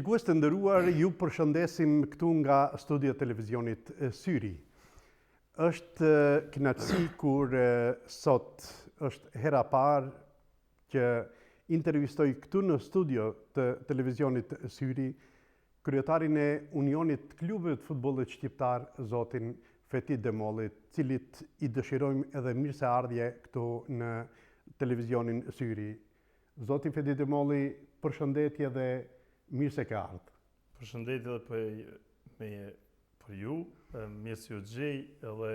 Shikues të nderuar, ju përshëndesim këtu nga studio televizionit Syri. Është kënaqësi kur sot është hera parë që intervistoj këtu në studio të televizionit Syri kryetarin e Unionit Klubeve të Futbollit Shqiptar, zotin Fethi Demolli, cilit i dëshirojmë edhe mirëseardhje këtu në televizionin Syri. Zoti Fethi Demolli, përshëndetje dhe mirë se ke ardhur. Përshëndetje edhe për ju, mirë se ju gjej edhe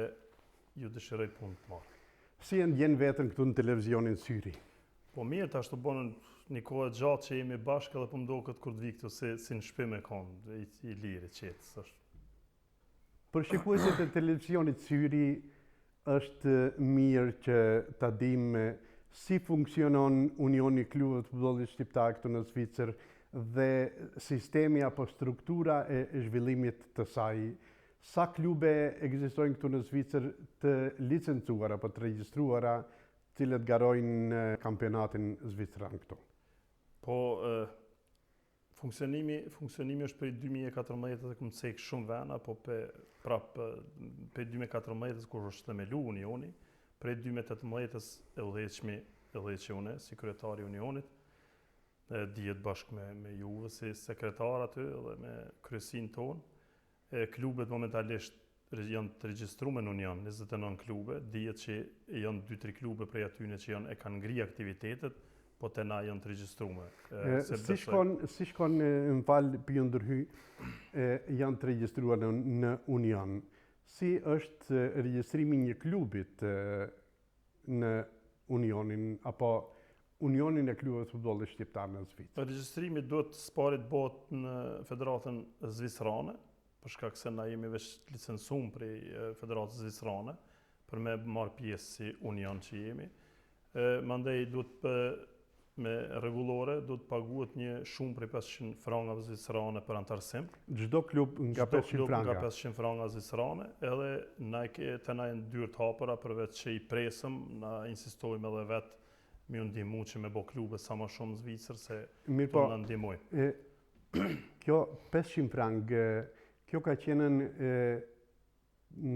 ju dëshiroj punë të marrë. Si e ndjen veten këtu në televizionin Syri? Po mirë, tash të bonën një kohë gjatë që jemi bashkë edhe po mdoket kur të vi këtu si në shtëpi me konë, i lirë, qetës është. Për shikuesit e televizionit Syri është mirë që ta dimë si funksionon Unioni Klubeve të Futbollit Shqiptar këtu në Zvicër dhe sistemi apo struktura e zhvillimit të saj. Sa klube ekzistojnë këtu në Zvicër të licencuara apo të regjistruara, cilët garojnë në kampionatin zvicran këtu? Po, funksionimi është për 2014 dhe këmë cekë shumë vena, po për 2014 kur është themelu Unioni, për 2018 e udhëheqi une si kryetari i Unionit, dihet bashkë me juve si sekretar aty dhe me kryesin tonë. Klubet momentalisht janë të regjistruar në Union, 29 klube, dihet që janë 2-3 klube prej atyne që e kanë ngri aktivitetet, po të na janë të regjistruar. Si shkon në falë për ju ndërhy, janë të regjistruar në Union. Si është regjistrimi një klubit në Unionin, apo Unionin e Klubeve të Futbollit Shqiptar në Zvicër? Regjistrimi duhet sparit bëhet në Federatën Zvicrane, për shkak se na jemi veç licencuar prej Federatës Zvicrane për me marrë pjesë si Union që jemi. Mandej duhet me rregullore duhet paguhet një shumë prej 500 frangave zvicrane për antarësim. Çdo klub nga 500 franga. Nga 500 franga zvicrane, edhe na janë dyrë të hapura përveç që i presëm, na insistojmë edhe vetë mi u ndihmu që me bo klube sa më shumë Zvicër se të na ndihmojnë. Kjo 500 frangë, kjo ka qenë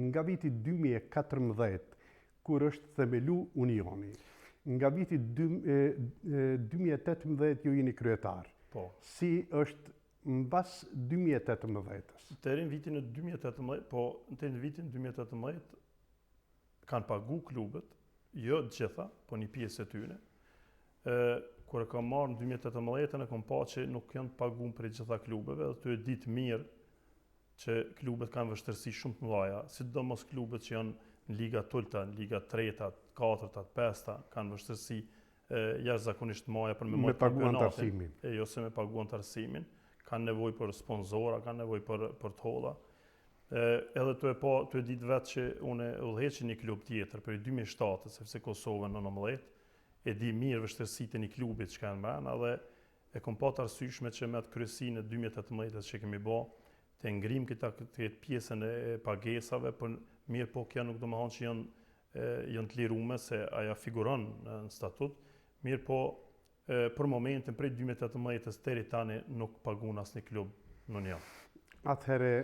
nga viti 2014, kur është themelu Unioni. Nga viti 2018 ju jeni kryetar. Po. Si është mbas 2018-s? Deri në vitin 2018 kanë pagu klubet, jo të gjitha, po një pjesë e tyne. Kur e kam marrë në 2018 e kam pa që nuk janë pagu për gjitha klubeve, dhe të e ditë mirë që klubet kanë vështërsi shumë të mëdha, sidomos klubet që janë në liga tulta, në liga treta, katërta, pesta, kanë vështërsi jashtëzakonisht mëdha për me pagu antarësimin. Jo se me pagu antarësimin, kanë nevojë për sponsora, kanë nevojë për tolla. Edhe të e ditë vetë që unë udhëheqi një klub tjetër për 2007, sepse Kosovën në 19, e di mirë vështërsitë e një klubit që kanë mbrana dhe e kom pa të arsyeshme që me atë kryesinë e 2018 që kemi bë, të ngrim këtë pjesën e pagesave, për mirë po kjo nuk do më thonë që janë të lirume se aja figuron në statut, mirë po për momentin prej 2018 deri tani nuk pagun asnjë klub në Union. Atëherë,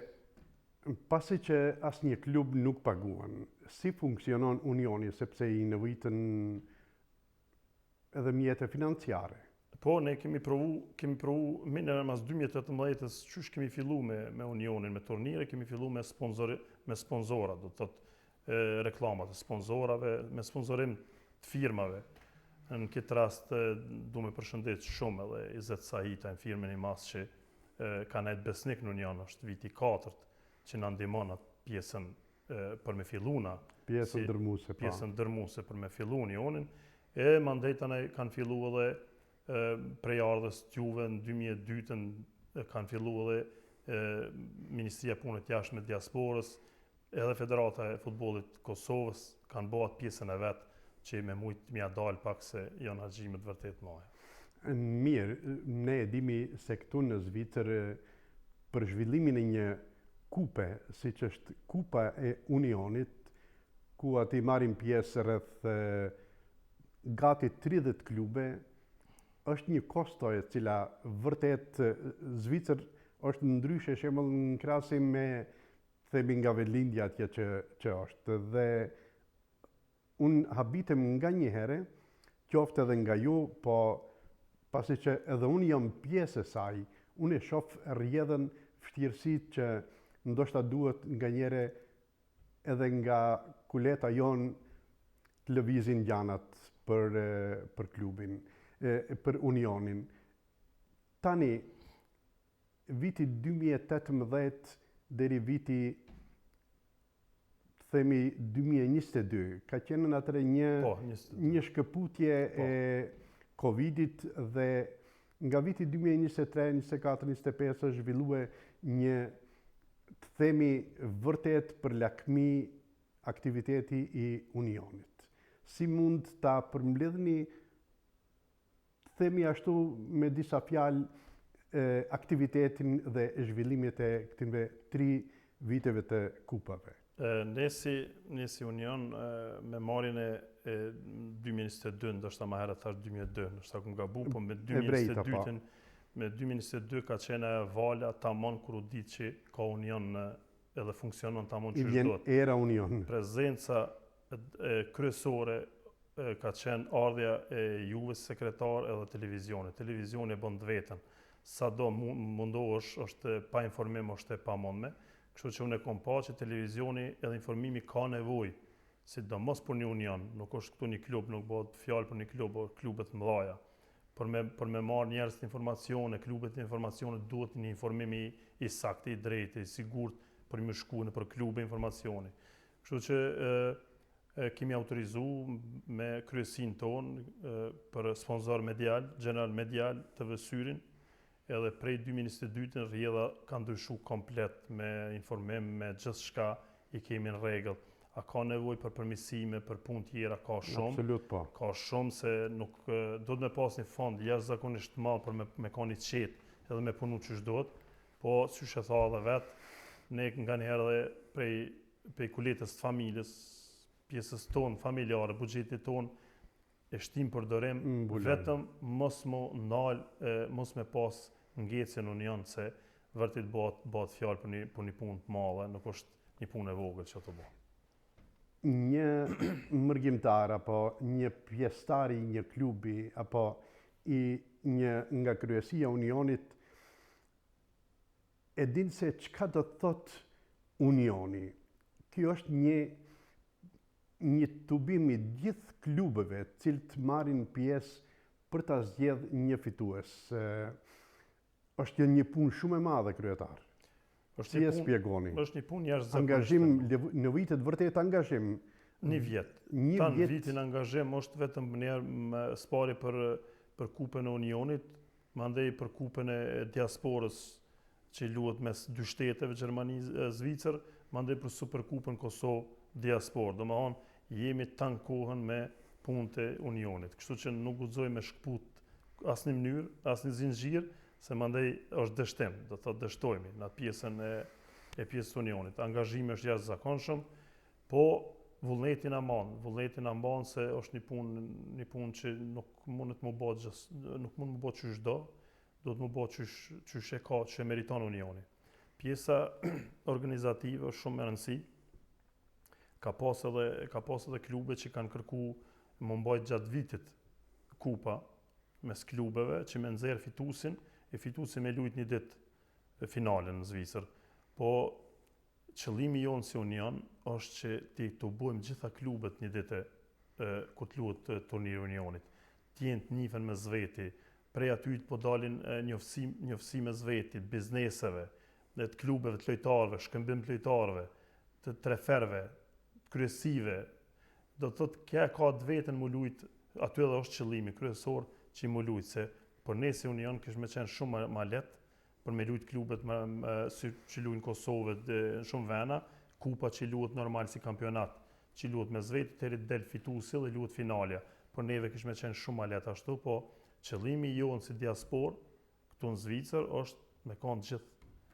pasi që asnjë klub nuk paguan, si funksionon Unioni, sepse i nevojitën edhe mjete financiare? Po, ne kemi provu minër mas 2018-ës, qysh kemi fillu me Unionin, me turnire, kemi fillu me sponsora, do të thotë reklamat e sponsorave, me sponsorim të firmave. Në këtë rast, du me përshëndet shumë edhe Izet Sahita në firmen i mas që ka nejtë besnik në Union, është viti 4 që në ndihmon atë pjesën për me filluna. Pjesën dërmuese, pa. Pjesën dërmuese për me fillu Unionin, e mandejtën kanë fillu edhe prej ardhës t'juve në 2002 kanë fillu edhe Ministria Punët Jashtme të Diasporës, edhe Federata e Futbollit Kosovës kanë bëhat pjesën e vetë që me mujtë mja dalë pak se janë argjimet vërtet mëdha. Mirë, ne e dimi se këtu në Zvicër për zhvillimin e një kupe, si që është Kupa e Unionit, ku ati marrin pjesë rreth gati 30 klube, është një kosto e cila vërtet Zvicër është ndryshe shembull në krahasim me themi nga Velindja atje që është. Dhe unë habitem nga një herë, qoftë edhe nga ju, po pasi që edhe unë jam pjesë e saj, unë e shoh rrjedhën vështirësitë që ndoshta duhet nga njëre edhe nga kuleta jonë të lëvizin gjanat për klubin, për Unionin. Tani, viti 2018 deri viti themi 2022, ka qenë në atëre një shkëputje e Covidit dhe nga viti 2023, 24, 25 është zhvillue një të themi vërtet për lakmi aktiviteti i Unionit. Si mund ta përmbledhni, të themi ashtu me disa fjalë aktivitetin dhe zhvillimet e këtyre 3 viteve të kupave? Nesi Union me marrjen e 2022, ndoshta më herët thash 2002, ndoshta ku gabu, po me 2022 me 2022 ka qenë vala tamam kur u ditë që ka Union edhe funksionon tamam që çdo. Era Union. Prezenca kryesore ka qenë ardhja e Juves sekretar edhe televizionit. Televizioni e bën vetën. Sado mundohesh është pa informim është e pamundme. Kështu që unë e kom pa që televizioni edhe informimi ka nevojë, sidomos për një Union, nuk është këtu një klub, nuk bëhet fjalë për një klub, por klubet mëdha. Për me marrë njerëz të informacione, klubet të informacione duhet një informim i saktë, i drejtë, i sigurt për më shku në për klube informacioni. Kështu që kemi autorizu me kryesin tonë për sponsor medial, General Medial TV Syrin, edhe prej 2022 rrjedha ka ndryshu komplet me informim, me gjithçka i kemi në rregull. A ka nevojë për përmirësime, për punë tjera, ka shumë. Absolut po. Ka shumë se nuk do të me pas një fond jashtëzakonisht të madh për me ka një qetë edhe me punu ç'është duhet, po siç e tha edhe vet, ne nganjëherë edhe prej kuletës të familjes, pjesës tonë familjare, buxhetit tonë e shtim për dorim vetëm mos më ndal, mos me pas ngecje në Union se vërtet bëhet fjalë për një punë të madhe, nuk është një punë e vogël që të bëhet. Një mërgjimtar apo një pjesëtar i një klubi apo nga kryesia Unionit e din se çka do të thot Unioni. Ky është një tubim i gjithë klubeve të cilët marrin pjesë për ta zgjedhur një fitues. Është një punë shumë e madhe, kryetar. Si e spjegoni? Është një punë jashtëzakonishme. Angazhim në vitet vërtet angazhim. Një vjet. Tanë vitin angazhim është vetëm më spari për kupën e Unionit, mandej për kupën e diasporës që luhet mes 2 shteteve, Gjermani, Zvicër, mandej për Superkupën Kosovë diasporë. Domethënë jemi tanë kohën me punët e Unionit. Kështu që nuk guxoj me shkput asnjë mënyrë, asnjë zinxhir, se mandej është dështim, do të thotë dështojmë në atë pjesën e pjesës Unionit. Angazhimi është jashtëzakonshëm, po vullneti na mban se është një punë që nuk mund të më bëj çdo, do të më bëj çysh e ka, që meriton Unioni. Pjesa organizative është shumë e rëndësishme. Ka pas edhe klube që kanë kërkuar më mbajt gjatë vitit kupa mes klubeve që me nxjerr fituesin, e fituesi me lujt një ditë finalen në Zvicër. Po qëllimi jonë si Union është që të bëjmë gjitha klubet një ditë ku të luhet turniri Unionit. Të jenë të njihen me zveti, prej aty po dalin njofësime zvetit, bizneseve, të klubeve të lojtarëve, shkëmbim të lojtarëve, të treferve, kryesive. Do të thotë kja ka të vetën më lujt, aty edhe është qëllimi kryesor që i më lujt, se për ne si Union kishte me qenë shumë më lehtë për me lujt klubet që luajnë Kosovë në shumë vena, kupa që luhet normal si kampionat, që luhet me zvetë deri del fituesi dhe luhet finalja. Por neve kishte me qenë shumë më lehtë ashtu, po qëllimi jonë si diasporë këtu në Zvicër është me kanë gjithë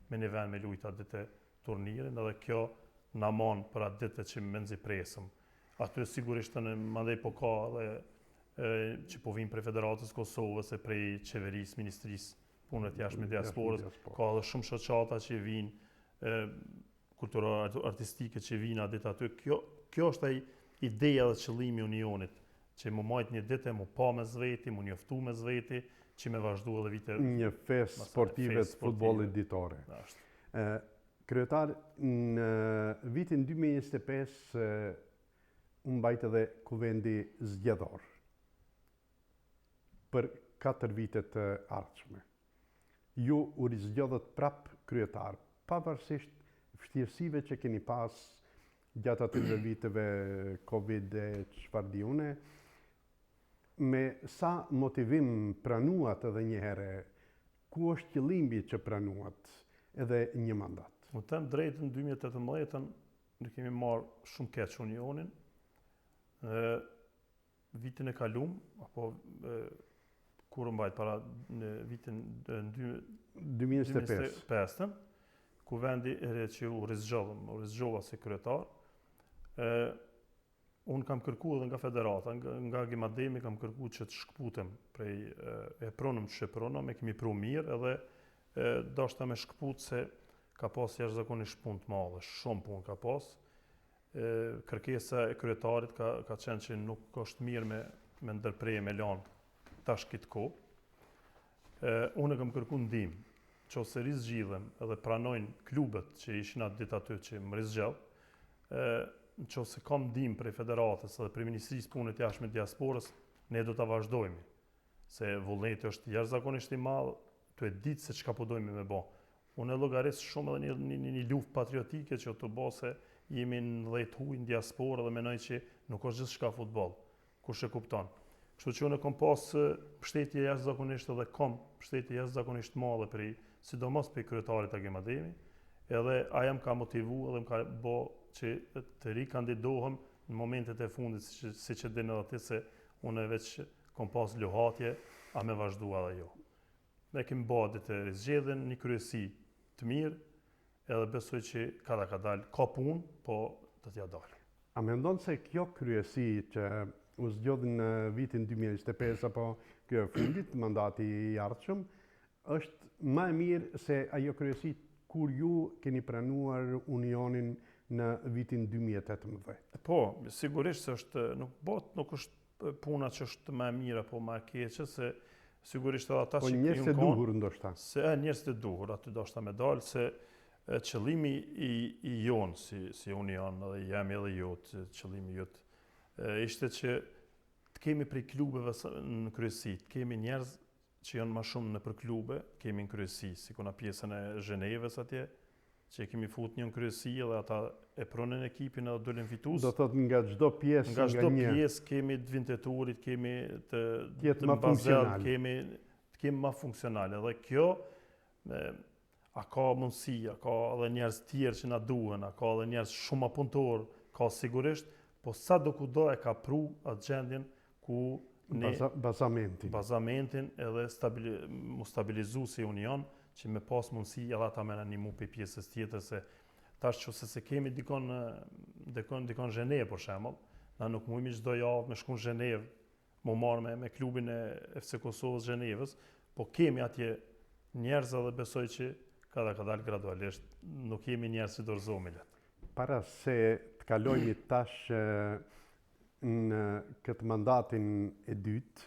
me një vend me lujt atë ditë turnirin, edhe kjo na mon për atë ditë që me nxi presëm. Aty sigurisht mandej po ka edhe që po vinë prej Federatës Kosovës e prej qeverisë, ministrisë punëve të jashtme diasporës. Ka edhe shumë shoqata që vinë, kultura artistike që vinë ditë aty. Kjo është ai ideja dhe qëllimi i unionit, që mu majt një ditë, mu pa me zveti, mu njoftu me zveti, që me vazhdu edhe vite... Një festë sportive të futbollit ditore. Kryetar, në vitin 2025, unë mbajt edhe kuvendi zgjedhor për 4 vitet të ardhshme. Ju u rizgjodhët prap kryetar, pavarësisht vështirësive që keni pas gjatë atyre viteve Covid e çfarë di une, me sa motivim pranuat edhe një herë, ku është qëllimi që pranuat edhe një mandat? Më them drejtën 2018 ne kemi marrë shumë keq unionin. Vitin e kalum, apo kur mbajt para në vitin 2025, kuvendi që u rizgjova si kryetar, unë kam kërku edhe nga federata, nga Gimademi kam kërku që të shkputem prej e pronëm që pronëm, e kemi pru mirë edhe dashta me shkput se ka pas jashtëzakonisht punë të madhe, shumë punë ka pas. Kërkesa e kryetarit ka qenë që nuk është mirë me ndërpreje me lanë tash këtë kohë. Unë kam kërku ndihmë, që ose rizgjidhem edhe pranojnë klubet që ishin atë ditë aty që më rizgjell, që ose kam ndihmë prej federatës edhe prej Ministrisë Punëve të Jashtme Diasporës, ne do ta vazhdojmë. Se vullneti është jashtëzakonisht i madh, tu e ditë se çka po dojmë me bë. Unë e llogaris shumë edhe një luftë patriotike që të bë se jemi në 10 huj në diasporë dhe menoj që nuk është gjithçka futboll. Kush e kupton? Kështu që unë kam pas mbështetje jashtëzakonisht edhe kam mbështetje jashtëzakonisht madhe prej sidomos për kryetarit Agimademi, edhe aja më ka motivu edhe më ka bo që të rikandidohem në momentet e fundit, si që dinë edhe ti se unë e veç kom pas luhatje, a me vazhdu edhe jo. Ne kemi badit të rizgjedhen një kryesi të mirë, edhe besoj që ka dalë, ka punë, po të t'ja dalë. A mendon se kjo kryesi që u zgjodh në vitin 2025 apo kjo fundit, mandati i ardhshëm, është më e mirë se ajo kryesi kur ju keni pranuar unionin në vitin 2018? Po, sigurisht se është, nuk është puna që është më e mirë apo më e keqe, se sigurisht edhe ata që njerëz të duhur ndoshta. Se njerëz të duhur, aty do shta me dalë, se qëllimi i jonë si union, edhe jemi edhe jotë, qëllimi jotë, ishte që të kemi prej klubeve në kryesi, të kemi njerëz që janë ma shumë në për klube, kemi në kryesi, si kuna pjesën e Zhenevës atje, që kemi fut një në kryesi edhe ata e pronën ekipin edhe dolin fitus. Do thot nga çdo pjesë nga çdo pjesë kemi të vindëturit, kemi të bazel, kemi ma funksionale. Dhe kjo, a ka mundësi, a ka edhe njerëz tjerë që na duhen, a ka edhe njerëz shumë ma punëtor, ka sigurisht, po sa do kudo e ka pru atë gjendjen ku bazamentin edhe mu stabilizu si union, që me pas mundësi edhe ata me në një mu për pjesës tjetër, se tash që se kemi dikon Zhenevë, për shembull, na nuk mujmi çdo javë me shku në Zhenevë, mu marrë me klubin e FC Kosovës Zhenevës, po kemi atje njerëz edhe besoj që ka dalë gradualisht, nuk jemi njerëz që dorëzohemi letë. Para se të kalojmë tash në këtë mandatin e dytë,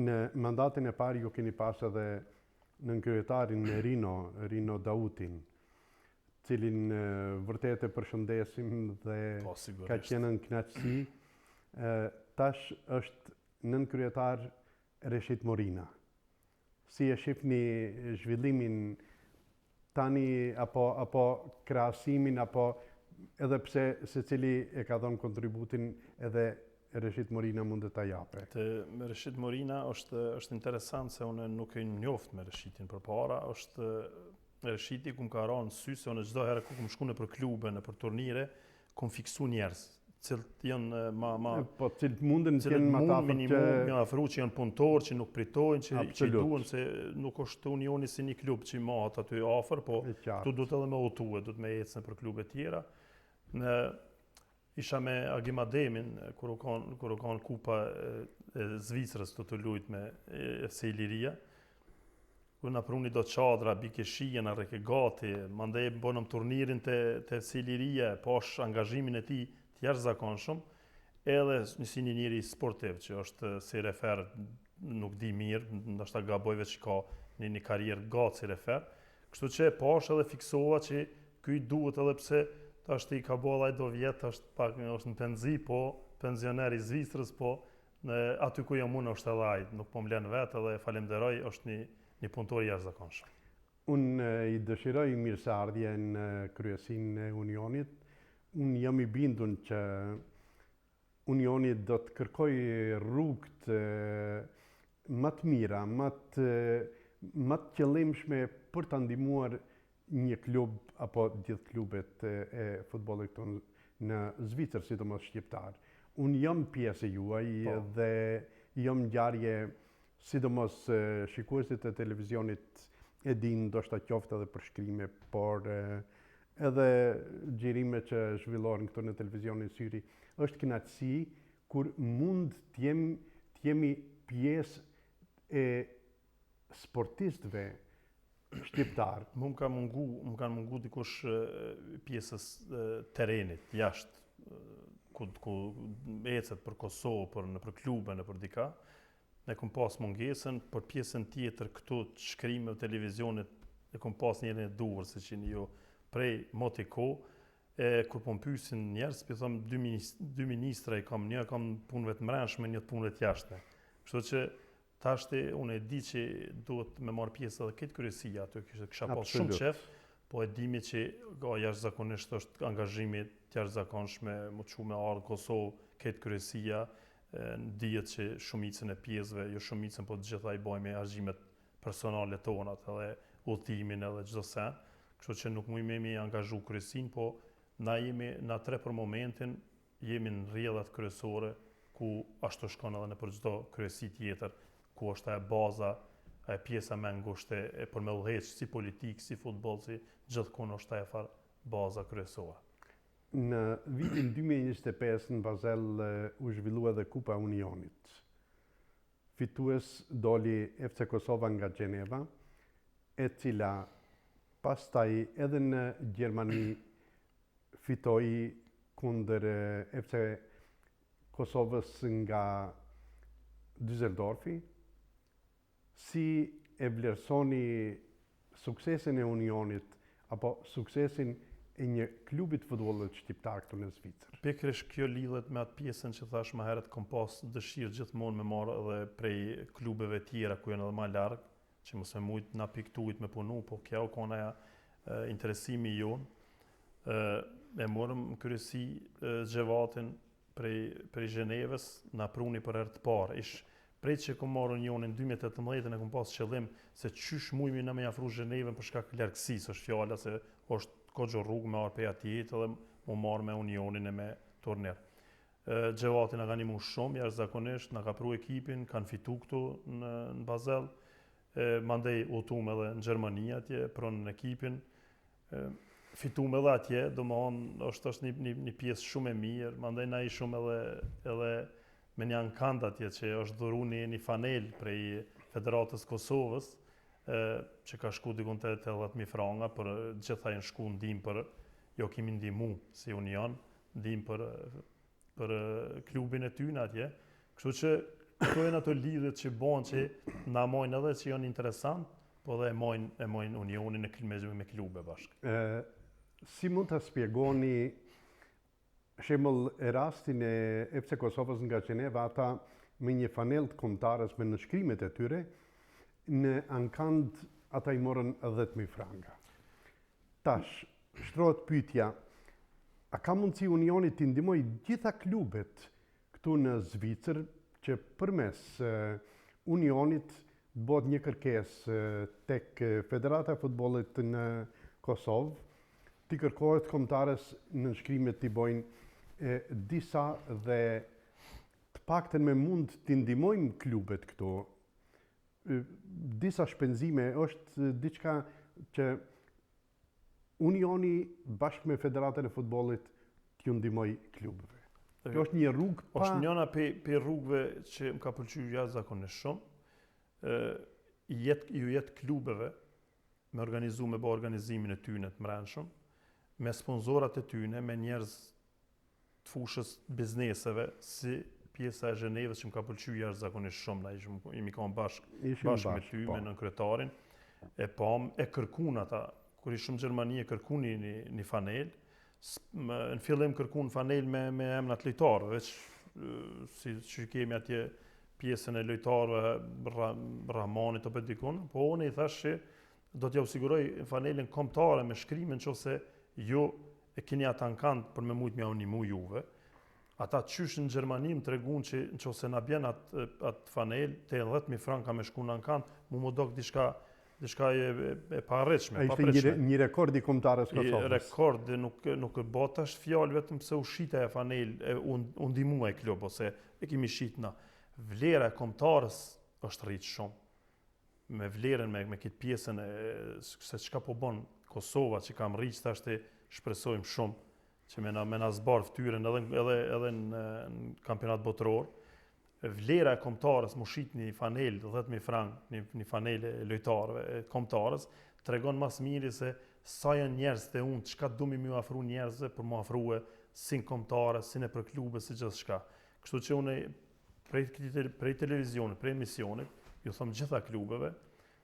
në mandatin e parë ju keni pas edhe në kryetarin Rino Dautin, cilin vërtet e përshëndesim dhe ka qenë në kënaqësi. Tash është nën kryetar Reshit Morina. Si e shifni zhvillimin tani apo krahasimin, apo edhe pse secili e ka dhënë kontributin edhe Reshit Morina mund të ta jape. Me Reshit Morina është interesant se unë nuk e njoft me Reshitin përpara, është Reshiti ku më ka ranë sy se unë çdo herë ku më shku në për klube, në për turnire, ku më fiksu njerëz, cilët janë po cilët mundën të jenë më të afërt që më afru që janë punëtor, që nuk pritojnë, që duhen, se nuk është unioni si një klub që mahet aty afër, po tu duhet edhe me utue, duhet me ecë në për klube tjera. isha me Agim Ademin, kur u kanë kupa e Zvicrës të luajt me FC Iliria. Ku na pruni do çadra, bike shije, na reke gati, mandej bonëm turnirin te FC Iliria, posh angazhimin e tij të jashtëzakonshëm, edhe si një njeri sportiv që është si refer, nuk di mirë, ndoshta gaboj veç ka një karrierë gati si refer. Kështu që posh edhe fiksova që ky duhet edhe pse tash i ka bolla do vjet, është në penzi, po pensioner i Zvicrës, po aty ku jam unë është edhe ai, nuk po më lën vetë edhe falenderoj, është një punëtor i jashtëzakonshëm. Unë i dëshiroj mirëseardhje në kryesinë e Unionit. Unë jam i bindur që Unioni do të kërkoj rrugë më të mira, më të qëllimshme për ta ndihmuar një klub apo gjithë klubet e futbollit këtu në Zvicër, sidomos shqiptar. Unë jam pjesë e juaj dhe jam ngjarje, sidomos shikuesit e televizionit e din, ndoshta qoftë edhe për shkrime, por edhe xhirime që zhvillohen këtu në televizionin Syri. Është kënaqësi kur mund të jemi pjesë e sportistëve shqiptar. Më kanë mungu dikush pjesës terrenit jashtë, ku ecet për Kosovë, për klube, për dika. Ne kom pas mungesën, për pjesën tjetër këtu të shkrime televizionit e kom pas njërin e duhur, se që një prej moti ko, kur po më pyesin njerëz, pi thom dy ministra i kam, një kam punëve të mrenshme, një të punëve të jashtme. Kështu që tashti unë e di që duhet me marr pjesë edhe këtë kryesia, aty kisha pas shumë qef, po e dimi që jashtëzakonisht është angazhimi të jashtëzakonshme, më çu me ardhë Kosovë, këtë kryesia, dihet që shumicën e pjesëve, jo shumicën, po të gjitha i bojmë argjimet personale tona, edhe udhëtimin edhe çdo sen. Kështu që nuk mujmë me angazhu kryesin, po na tre për momentin jemi në rrjedhat kryesore, ku ashtu shkon edhe në për çdo kryesi tjetër, ku është e baza, e pjesa më ngushtë e për me udhëheq si politik, si futboll, si gjithkund është e far baza kryesore. Në vitin 2025 në Basel u zhvillua edhe Kupa Unionit. Fitues doli FC Kosova nga Gjeneva, e cila pastaj edhe në Gjermani fitoi kundër FC Kosovës nga Düsseldorfi. Si e vlerësoni suksesin e Unionit apo suksesin e një klubit futbollit shqiptar këtu në Zvicër? Pikërisht kjo lidhet me atë pjesën që thash më herët, kom pas dëshirë gjithmonë me marrë edhe prej klubeve tjera ku janë edhe më larg, që mos e mujt na piktujt me punu, po kjo ka interesimi jon. E morëm kryesi Xhevatin prej Zhenevës, na pruni për herë të parë. Prej që kom marrë Unionin 2018 e kom pas qëllim se qysh mujmi na me afru Zhenevën për shkak largësisë, është fjala se është koxo rrugë me arë për atjet edhe mu marrë me Unionin e me turnir. Xhevati na ka nimu shumë, jashtëzakonisht, na ka pru ekipin, kanë fitu këtu në Basel, mandej utum edhe në Gjermani atje, pronë në ekipin, fitum edhe atje, do më onë është një pjesë shumë e mirë, mandej na i shumë edhe me një ankand atje që është dhuru një fanel prej Federatës Kosovës, që ka shku dikun të 80.000 franga, për gjitha jenë shku ndim për, jo kemi ndimu si Union, ndim për klubin e tyne atje. Kështu që këto janë ato lidhjet që bon që na mojnë edhe që janë interesant, po dhe e mojnë Unionin me klube bashkë. Si mund të spjegoni shembull rastin e FC Kosovës nga Gjeneva, ata me një fanel të kombëtarës me nënshkrimet e tyre, në ankand ata i morën 10.000 franga. Tash, shtrohet pyetja, a ka mundësi Unioni të ndihmoj gjitha klubet këtu në Zvicër që përmes Unionit bëhet një kërkesë tek Federata e Futbollit në Kosovë, t'i kërkohet kombëtarës nënshkrimet t'i bojnë disa dhe të paktën me mund t'i ndihmojmë klubet këtu. Disa shpenzime është diçka që Unioni bashkë me Federatën e Futbollit t'ju ndihmoj klubeve. Kjo është një rrugë pa... Është njëna pe rrugëve që më ka pëlqyer jashtëzakonisht shumë. Ju jetë klubeve me organizu me bë organizimin e tyne të mrenshëm, me sponsorat e tyne, me njerëz të fushës bizneseve, si pjesa e Zhenevës që më ka pëlqyer jashtëzakonisht shumë, na jemi kanë bashkë me ty, me nënkryetarin, e kërkun ata, kur ishim në Gjermani e kërkun një fanel, në fillim kërkun fanel me emnat lojtarëve, veç si që kemi atje pjesën e lojtarëve, Rahmanit o dikun, po unë i thash që do t'ja usiguroj fanelin kombëtare me shkrimin nëse ju e keni ata në kant për me mujt m'ja unimu juve. Ata qysh në Gjermani më tregun që nëse na bjen atë fanel, 80.000 franka me shku në kant, mu dok diçka e paarritshme. A ishte një rekord i kombëtarës Kosovës. Rekord nuk e bota është fjalë vetëm se u shita e fanel, u ndihmua e klub ose e kemi shitna. Vlera e kombëtarës është rritë shumë. Me vlerën, me këtë pjesën se çka po bën Kosova, që kam rritë, tash të shpresojmë shumë, që me na zbarë ftyrën edhe në kampionat botëror. Vlera e kombëtarës mu shit një fanel 10.000 frank, një fanel e lojtarëve, e kombëtarës, tregon mas miri se sa janë njerëz të unë, çka dumi më afru njerëzve për më afrue si në kombëtare, si në për klube, si gjithçka. Kështu që unë prej televizionit, prej emisionit, ju thom gjitha klubeve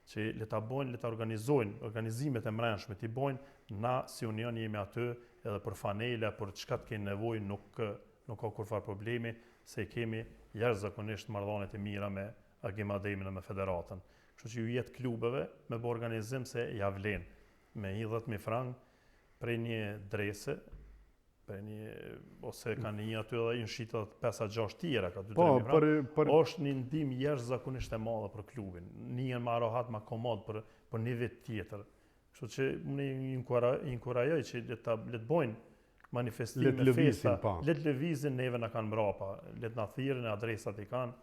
që le ta bojnë, le ta organizojnë, organizimet e mrenshme t'i bojnë, na si Union jemi aty edhe për fanele, për çka të keni nevojë, nuk ka kurfar problemi, se kemi jashtëzakonisht marrëdhënie të mira me Agim Ademin dhe me federatën. Kështu që ju jetë klubeve me bë organizim se ja vlen me 10.000 frank prej një drese, ose ka një aty edhe një shita 5-6 tjera, ka 2-3.000 frank, është një ndihmë jashtëzakonisht e madhe për klubin. Një më rahat, më komod për një vit tjetër. Kështu që unë inkurajoj që le të bojnë manifestime, festa, le të lëvizin, neve na kanë mbrapa, le të na thirrin, adresat i kanë,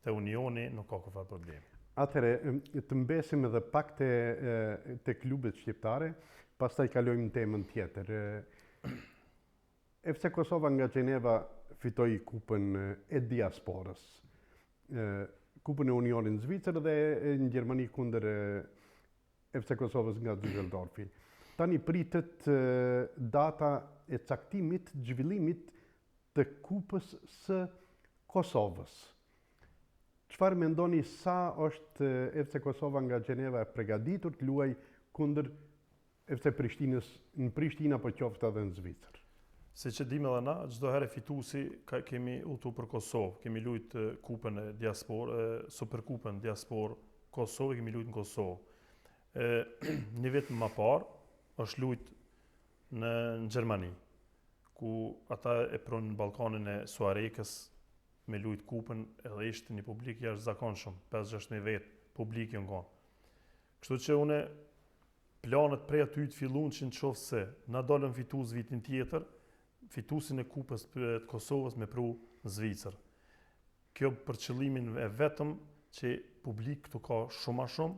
te Unioni nuk ka kurrë problem. Atëherë, të mbesim edhe pak te klubet shqiptare, pastaj kalojmë në temën tjetër. FC Kosova nga Gjeneva fitoi kupën e diasporës. Kupën e Unionit në Zvicër dhe në Gjermani kundër FC Kosovës nga Düsseldorfi. Tani pritet data e caktimit, zhvillimit të kupës së Kosovës. Çfarë mendoni, sa është FC Kosova nga Gjeneva e përgatitur të luajë kundër FC Prishtinës në Prishtinë apo qoftë edhe në Zvicër? Se që dim edhe na, çdo herë fituesi kemi udhëtu për Kosovë, kemi luajtë kupën e diasporë, Superkupën diasporë Kosovë, kemi luajtë në Kosovë. Një vit më parë është luajt në Gjermani, ku ata e pronë në Ballkanin e Suarekës me luajt kupën, edhe ishte një publik jashtëzakonshëm, 5-6 vetë publik janë konë. Kështu që une planet prej aty të fillun që në qoftë se na dalëm fitues vitin tjetër, fituesin e kupës të Kosovës me pru në Zvicër. Kjo për qëllimin e vetëm që publik këtu ka shumë a shumë,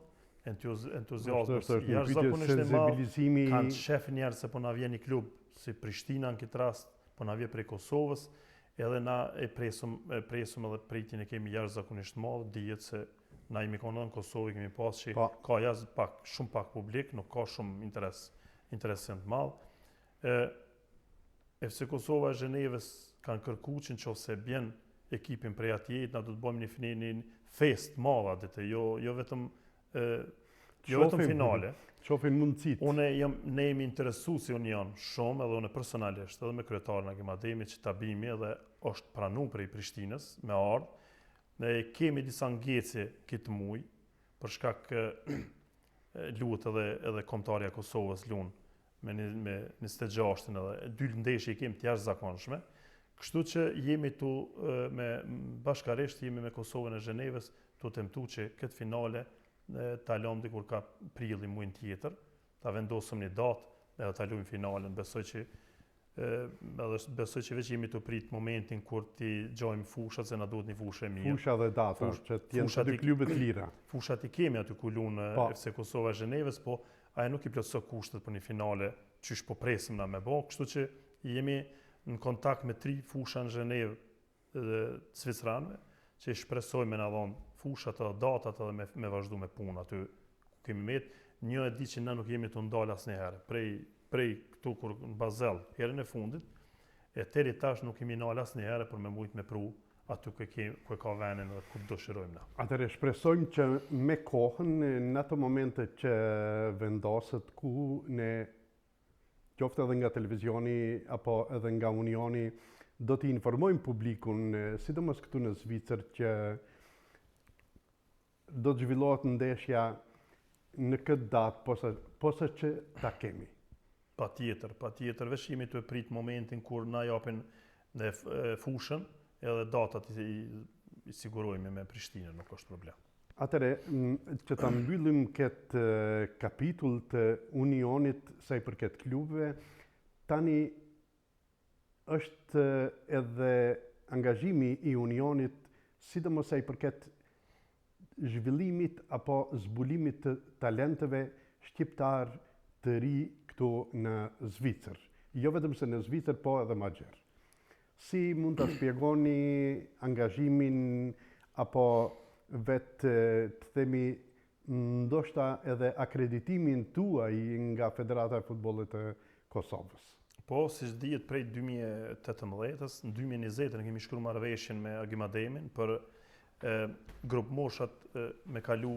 entuziazëm jashtëzakonisht e madh, kanë shef njerëz se po na vjen një klub si Prishtina në këtë rast, po na vjen prej Kosovës, edhe na e presum edhe pritjen e kemi jashtëzakonisht madh, dihet se na jemi konë në Kosovë, kemi pas që ka shumë pak publik, nuk ka shumë interesant madh. FC Kosova e Zhenevës kanë kërku që nëse bjen ekipin prej atje, na do të bëjmë një fest madh atë, jo vetëm finale. Qofin mundësit. Ne jemi interesu si Union shumë, edhe une personalisht, edhe me kryetarin Agim Ademi që ta bimi edhe është pranu prej Prishtinës me ardhë. Ne kemi disa ngecje këtë muj, për shkak luhet edhe kombëtarja e Kosovës lunë me 26-ën edhe 2 ndeshje kemi të jashtëzakonshme. Kështu që jemi tu bashkarisht jemi me Kosovën e Zhenevës tu tentu që këtë finale ta lëm dikur ka prilli muajin tjetër, ta vendosëm një datë edhe ta luajmë finalen. Besoj që veç jemi të prit momentin kur ti gjojmë fushat, se na duhet një fushë e mirë. Fusha dhe data, që t'jenë të klubet lira. Fushat i kemi aty ku lunë FC Kosova e Zhenevës, po aja nuk i plotëso kushtet për një finale qysh po presim na me bo, kështu që jemi në kontakt me 3 fusha në Zhenevë dhe Zvicranëve, që i shpresojmë me na dhon fushat edhe datat edhe me vazhdu me punë aty ku kemi met. Një e di që ne nuk jemi të ndalë asnjëherë. Prej këtu kur në Basel herën e fundit, e deri tash nuk kemi nalë asnjëherë për me mujt me pru aty ku ka vënën dhe ku dëshirojmë na. Atëherë shpresojmë që me kohën, në ato momente që vendoset ku ne qoftë edhe nga televizioni apo edhe nga Unioni, do t'i informojmë publikun, sidomos këtu në Zvicër, që do të zhvillohet ndeshja në këtë datë, posa që ta kemi. Patjetër, veç jemi të prit momentin kur na japin në fushën, edhe datat i sigurojmë me Prishtinën, nuk është problem. Atëre, që ta mbyllim këtë kapitull të Unionit sa i përket klubeve, tani është edhe angazhimi i Unionit, sidomos sa i përket zhvillimit apo zbulimit të talenteve shqiptar të ri këtu në Zvicër. Jo vetëm se në Zvicër, po edhe ma gjerë. Si mund të shpjegoni angazhimin apo vetë të themi ndoshta edhe akreditimin tuaj nga Federata e Futbollit të Kosovës? Po, siç dihet prej 2018-s, në 2020 kemi shkruar marrëveshjen me Agimademin për grup moshat me kalu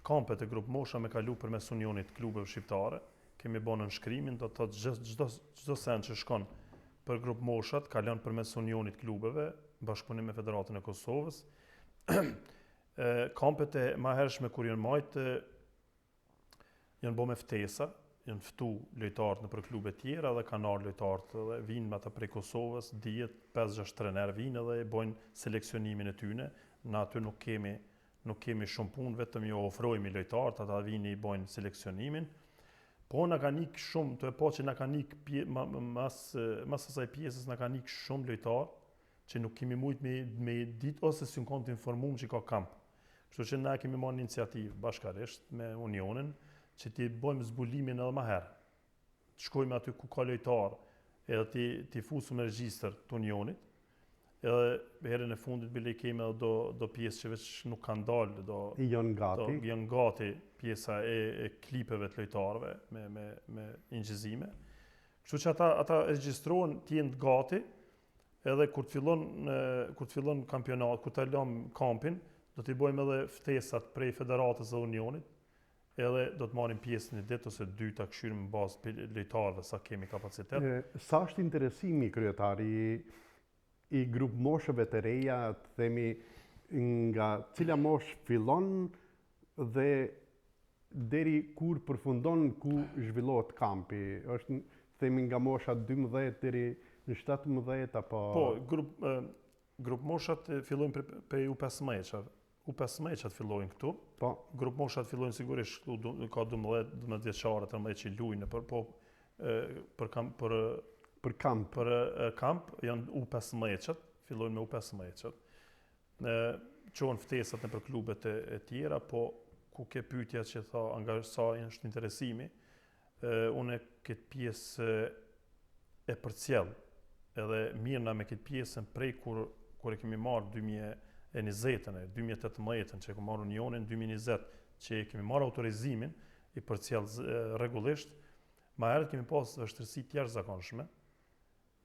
kampet e grup mosha me kalu përmes Unionit klubeve shqiptare. Kemi bën nënshkrimin, do të thotë çdo sen që shkon për grup moshat kalon përmes Unionit klubeve, bashkëpunim me Federatën e Kosovës. Kampet e mahershme kur janë majt janë bë me ftesa, janë ftu lojtarët në për klube tjera dhe kanë ardhur lojtarët dhe vinë me ata prej Kosovës, dihet 5-6 trener vinë dhe bojnë seleksionimin e tyre. Na aty nuk kemi shumë punë, vetëm jo ofrojmë lojtarët, ata vinë i bojnë seleksionimin. Po na kanë ik shumë, të e po që na kanë ik mas asaj pjesës na kanë ik shumë lojtarë që nuk kemi mujt me ditë ose si në kontë informuar që ka kamp. Kështu që na kemi marrë iniciativë bashkarisht me Unionin që ti bëjmë zbulimin edhe më herë. Të shkojmë aty ku ka lojtarë, edhe ti fusim në regjistër të Unionit. Edhe herën e fundit bile kemi edhe do pjesë që veç nuk kanë dalë, janë gati pjesa e klipeve të lojtarëve me ingjëzime. Kështu që ata regjistrohen, të jenë gati, edhe kur të fillon kampionat, kur të lëm kampin, do t'i bëjmë edhe ftesat prej Federatës dhe Unionit, edhe do të marrim pjesë në ditë ose 2 ta këshyrim në bazë të lojtarëve sa kemi kapacitet. Sa është interesimi kryetari i grup moshëve të reja, të themi nga cila mosh fillon dhe deri kur përfundon ku zhvillohet kampi? Është themi nga mosha 12 deri në 17 apo? Po, grup moshat fillojnë prej U15-çave. U15-çat fillojnë këtu. Po. Grup moshat fillojnë sigurisht këtu, ka 12 vjeçare, 13 që lujnë për kamp janë U15-çat, fillojnë me U15-çat. Qohen ftesat në për klubet e tjera, po ku ke pyetja që tha sa është interesimi, unë këtë pjesë e përcjell, edhe mirë na me këtë pjesën prej kur e kemi marrë 2020, 2018 që e kemi marrë Unionin, 2020 që e kemi marrë autorizimin i përcjell rregullisht, ma herët kemi pas vështirësi të jashtëzakonshme.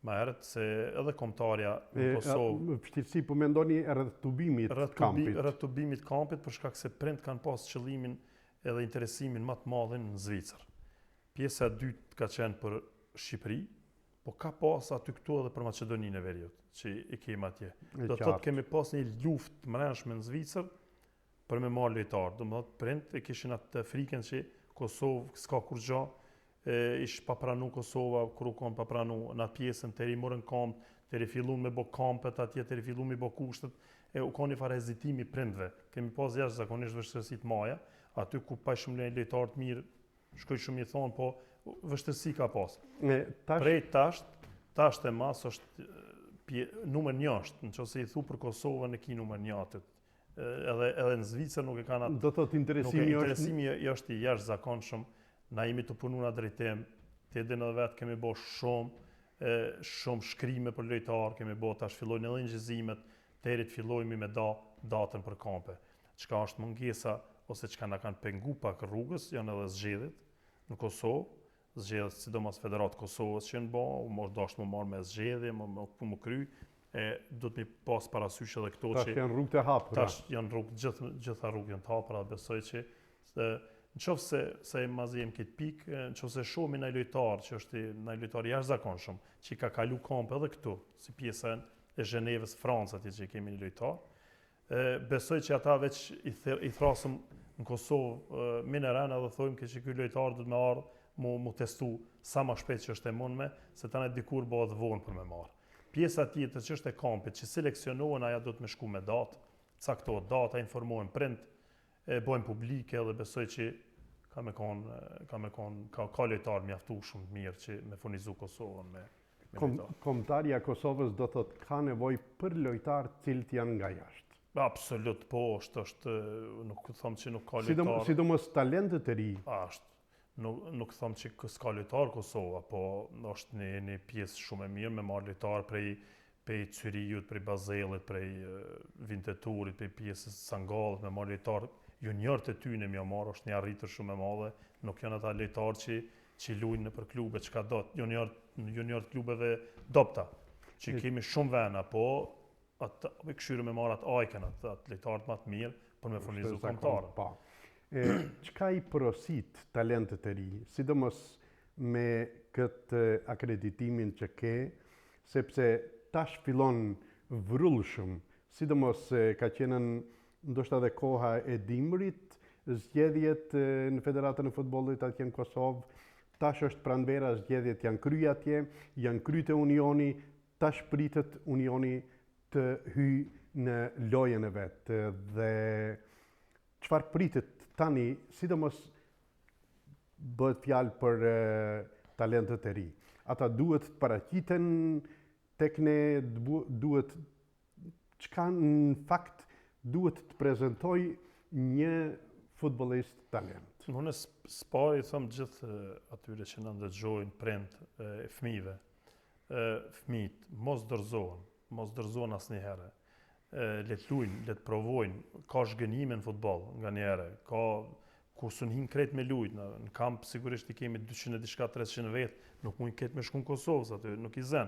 Ma herët se edhe kombëtarja në Kosovë vështirësi po mendoni rreth tubimit kampit. Rreth tubimit kampit për shkak se prind kanë pas qëllimin edhe interesimin më të madh në Zvicër. Pjesa e dytë ka qenë për Shqipëri, po ka pas aty këtu edhe për Maqedoninë e Veriut, që i kemi atje. Do të thotë kemi pas një luftë të mrenshme në Zvicër për me marrë lojtar. Domethënë prind e kishin atë frikën që Kosovë s'ka kur gjë, ish pa pranu Kosova, kur u kon pa pranu në atë pjesën, të morën kamp, të fillun me bo kampet atje, të fillun me bo kushtet, u kon një farë hezitimi prindve. Kemi pas jashtëzakonisht vështirësi të maja, aty ku pa shumë lojtarë të mirë, shkoj shumë i thonë, po vështirësi ka pas. Prej tasht e mas është numër 1 është, nëse i thu për Kosovën e ki numër 1 aty. Edhe në Zvicër nuk e kanë atë. Do thotë interesimi është i jashtëzakonshëm. Na jemi të punu në drejtim, të edhe në vetë kemi bo shumë, shumë shkrime për lojtarë, kemi bërë tash fillojnë edhe ngjyzimet, deri të fillojmë me datën për kampe. Çka është mungesa ose çka na kanë pengu pak rrugës, janë edhe zgjedhjet në Kosovë, zgjedhjet sidomos Federatë Kosovës që janë bërë, më dashur më marr me zgjedhje, më kry, do të mi pas parasysh edhe këto Tash janë rrugë të hapura. Tash janë rrugë, gjitha rrugë janë të hapura, besoj që nëse se mazi jem këtë pikë, nëse shohim një lojtar që është një lojtar jashtëzakonshëm, që ka kalu kamp edhe këtu, si pjesën e Zhenevës, Francës, atje që kemi një lojtar, besoj që ata veç i thrasëm në Kosovë mineran edhe thojmë që ky lojtar do të më ardhë mu testu sa më shpejt që është e mundme, se tani dikur bëhet vonë për me marrë. Pjesa tjetër që është e kampit, që seleksionohen, aja do të me shku me datë, caktohet data, informohen print, bojnë publike dhe besoj që ka lojtarë mjaftu shumë mirë që me furnizu Kosovën me lojtarë. Kombëtarja Kosovës do thotë ka nevojë për lojtarë cilët janë nga jashtë. Absolut, po, është, nuk them që nuk ka lojtarë. Sidomos talentet e ri. Nuk them që s'ka lojtarë Kosova, po është një pjesë shumë e mirë me marrë lojtarë prej Cyriut, prej Bazellit, prej Vinteturit, prej pjesës Sangallit, me marrë lojtarë junior të tyne më marrë, është një arritër shumë e madhe, nuk janë ata lojtarë që luajnë nëpër klube, çka do, junior të klubeve dopta, që kemi shumë vena, po atë këshyre me marrë atë ajken, atë lojtarët më të mirë, për me furnizu kombëtarën. Çka i porosit talentet e ri, sidomos me këtë akreditimin që ke, sepse tash fillon vrullshëm, sidomos ka qenë ndoshta edhe koha e dimrit, zgjedhjet në Federatën e Futbollit atje në Kosovë, tash është pranvera, zgjedhjet janë kry atje, janë kry te Unioni, tash pritet Unioni të hyjë në lojën e vetë dhe çfarë pritet tani, sidomos bëhet fjalë për talentet e ri. Ata duhet të paraqiten tek ne, duhet çka në fakt duhet të prezentoj një futbollist talent. Unë s'pari thëmë gjithë atyre që në ndëgjojnë prind e fëmijëve. Fëmijët mos dërzohen asnjëherë. Le të luajnë, le të provojnë, ka zhgënjime në futboll nga njëherë, ka kur sun hin krejt me lujt, në kamp sigurisht i kemi 200 e diçka 300 vetë, nuk mund këtë me shku në Kosovës aty, nuk i zen.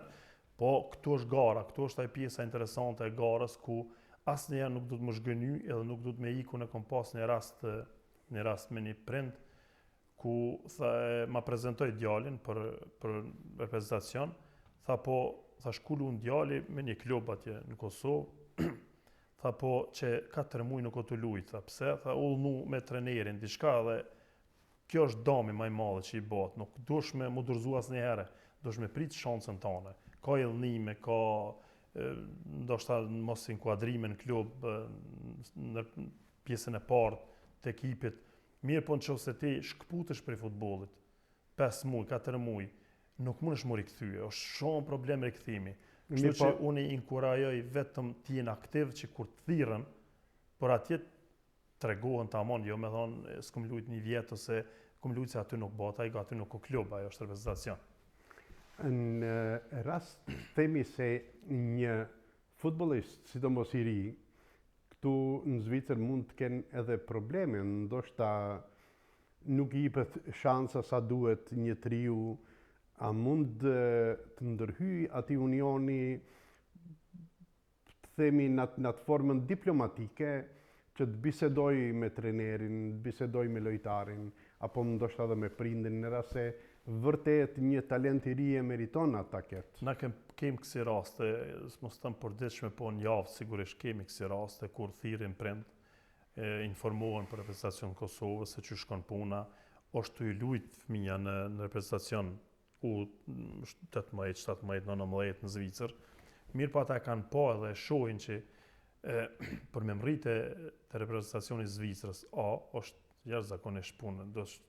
Po këtu është gara, këtu është ai pjesa interesante e garës ku asnjëherë nuk do të më zhgëny edhe nuk do të më iku në kom pas një rast me një prind ku ma prezentoi djalin për reprezentacion, tha shkullu në djali me një klub atje në Kosovë, tha po që 4 muaj nuk o të lujt, tha pse, tha ullnu me trenerin, diçka dhe kjo është dami më i madhe që i bot, nuk dush me mu dorëzu asnjëherë, dush me prit shansën tane, ka jellnime, ka ndoshta mos inkuadrime në klub në pjesën e parë të ekipit, mirë po nëse ti shkputesh prej futbollit, 5 muaj, 4 muaj, nuk mundesh më rikthye, është shumë problem rikthimi. Kështu që unë i inkurajoj vetëm të jenë aktiv që kur të thirrën, por atje tregohen tamam, jo me thonë s'kum lujt një vjet ose kum lujt se aty nuk bëhet, ai aty nuk ka klub, ajo është reprezentacion. Në rast themi se një futbollist, sidomos i ri, këtu në Zvicër mund të kenë edhe probleme, ndoshta nuk i jepet shansa sa duhet një triu. A mund të ndërhyj ati Unioni, të themi në atë formën diplomatike, që të bisedoj me trenerin, të bisedoj me lojtarin, apo ndoshta edhe me prindin, në rast se vërtet një talent i ri e meriton ata ketë. Na kem kësi raste, mos thëmë përditshme, po në javë sigurisht kemi kësi raste, kur thirrin prind, informohen për reprezentacion Kosovës, se që shkon puna, është të i lujt fëmija në reprezentacion U18, 17, 19 në Zvicër. Mirë po ata kanë po edhe shohin që për me mrite të reprezentacioni Zvicrës, është jashtëzakonisht punë, është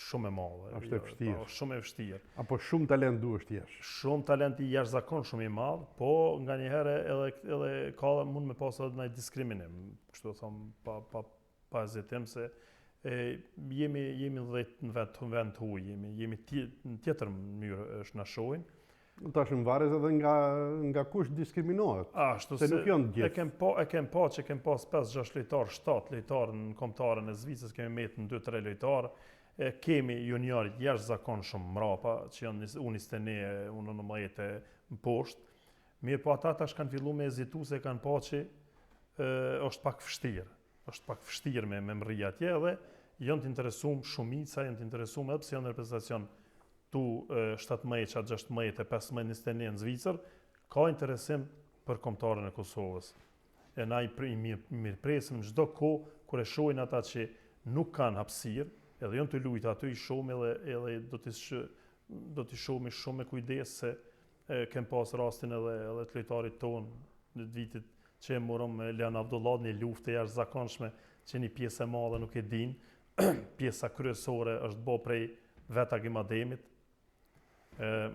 shumë e madhe. Është e vështirë. Shumë e vështirë. Apo shumë talent duhet jesh. Shumë talent i jashtëzakon shumë i madh, po nga një herë edhe ka mund me pas edhe ndaj diskriminim. Kështu them pa hezitim se jemi në vend huaj, jemi në tjetër mënyrë është na shohin. Tash në varet edhe nga kush diskriminohet. Ashtu Se nuk janë e gjithë. kem pa që kem pas 5-6 lojtar, 7 lojtar në kombëtaren e Zvicrës, kemi met në 2-3 lojtar. Kemi junior jashtëzakonshëm mrapa, që janë U21, U19 në poshtë. Mirë po ata tash kanë fillu me ezitu se kanë pa që është pak vështirë. Është pak vështirë me mrri atje dhe janë të interesuar shumica, janë të interesuar edhe pse janë në reprezentacion tu 17, 16, 15, 21 në Zvicër, ka interesim për kombëtaren e Kosovës. E na i mirëpresim çdo kohë kur e shohin ata që nuk kanë hapësirë, edhe janë të luajtë aty i shohim edhe do t'i shohim shumë me kujdes se kem pas rastin edhe të lojtarit tonë në vitit që e morëm me Leon Abdullah në luftë jashtëzakonshme që një pjesë e madhe nuk e din. Pjesa kryesore është bë prej vet Agimademit.